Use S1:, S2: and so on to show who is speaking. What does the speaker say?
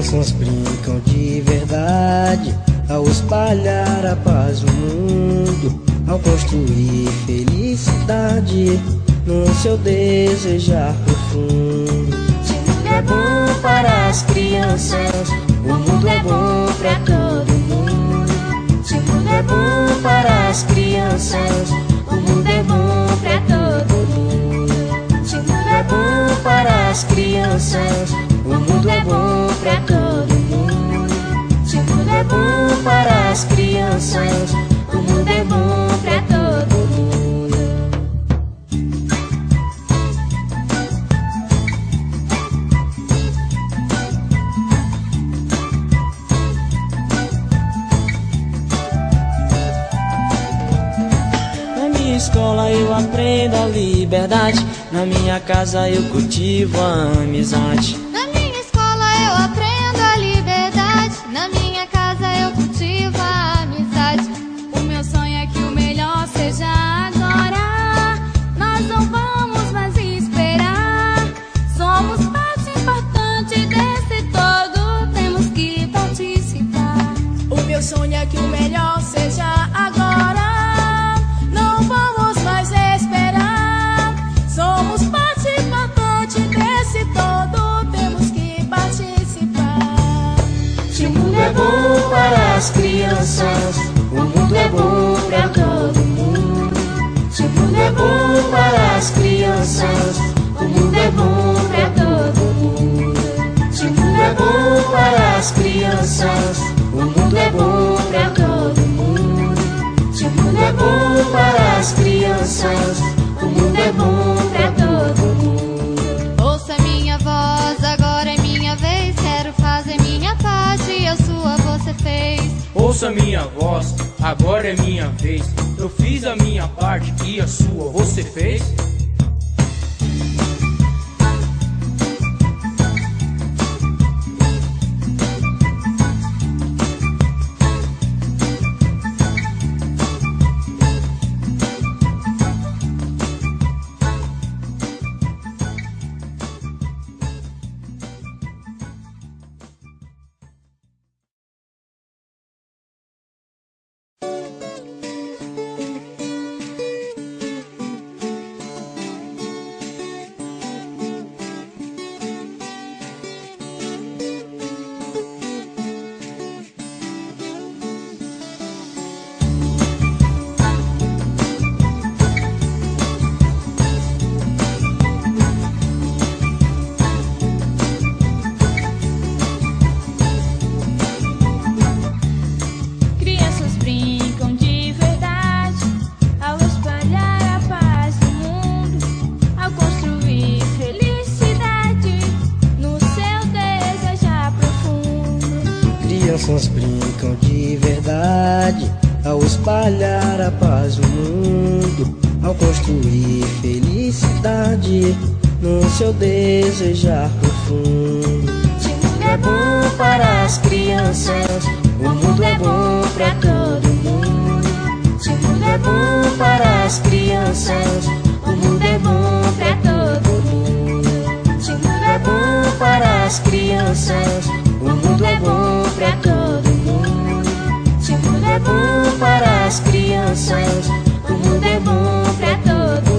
S1: Crianças brincam de verdade ao espalhar a paz no mundo, ao construir felicidade no seu desejar profundo.
S2: Se o mundo é bom para as crianças, o mundo é bom para todo mundo. Se o mundo é bom para as crianças, o mundo é bom para todo mundo. Se o mundo é bom para as crianças, o mundo é bom para todo mundo. Se o mundo é bom para as crianças, o mundo é bom para todo mundo.
S3: Na minha escola eu aprendo a liberdade, na minha casa eu cultivo a amizade.
S2: Na minha escola eu aprendo a liberdade, na minha casa eu cultivo a amizade. O meu sonho é que o melhor seja agora. Nós não vamos mais esperar. Somos parte importante desse todo, temos que participar.
S4: O meu sonho é que o melhor seja agora. Não vamos mais esperar. Somos parte importante desse todo, temos que participar.
S2: Se o mundo é bom para as crianças, o mundo é bom para todo mundo. Se o mundo é bom para as crianças, o mundo é bom para todo mundo. Se o mundo é bom para as crianças, o mundo é bom para todo mundo. Se o mundo é bom para as crianças, o mundo é bom para todo mundo. Ouça minha voz, agora é minha vez. Quero fazer minha parte e a sua você fez.
S5: Ouça minha voz, agora é minha vez. Eu fiz a minha parte e a sua você fez.
S2: Crianças brincam de verdade ao espalhar a paz no mundo, ao construir felicidade no seu desejar profundo.
S1: Crianças brincam de verdade ao espalhar a paz no mundo, ao construir felicidade no seu desejar profundo.
S2: Se o mundo é bom para as crianças, o mundo é bom para todo mundo. Se o mundo é bom para as crianças, o mundo é bom para todo mundo. Se o mundo é bom para as crianças, o mundo é bom para todo mundo. Se o mundo é bom para as crianças, o mundo é bom para todo mundo.